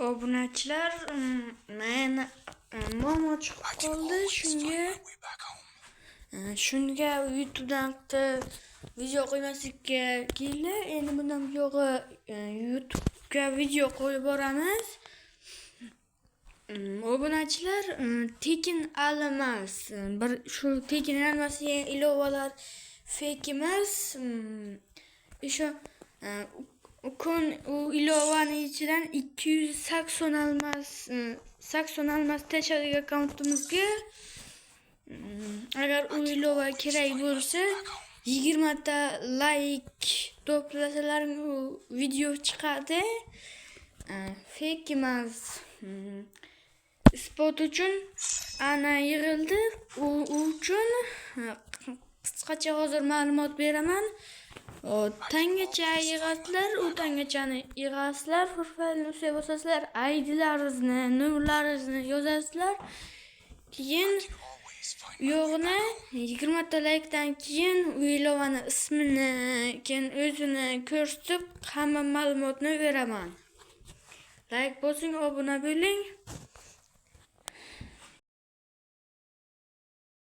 Obunachilar, meni momo chiqib qoldi. Shunga YouTubedan video qo'ymaslikka keldi. Endi bundan buyog'i YouTube'ga video qo'yib boramiz. Obunachilar, tekin almas. Shu tekin almasiga ilovalar fake emas. O'sha u ilovani ichidan 280 almas tashladik akkauntimizga. Agar u ilova kerak bo'lsa 20 ta like to'plasalar u video chiqadi. Fake emas. Isbot uchun ana yig'ildi. U uchun qisqacha hozir ma'lumot beraman. Tangacha yig'asizlar, u tangachani yig'asizlar, profilni ushlab bosasizlar, IDlaringizni, nurlaringizni yozasizlar. Keyin yo'g'ini 20 ta likedan keyin u ilovani ismini, keyin o'zini ko'rsatib, hamma ma'lumotni beraman. Like bosing, obuna bo'ling.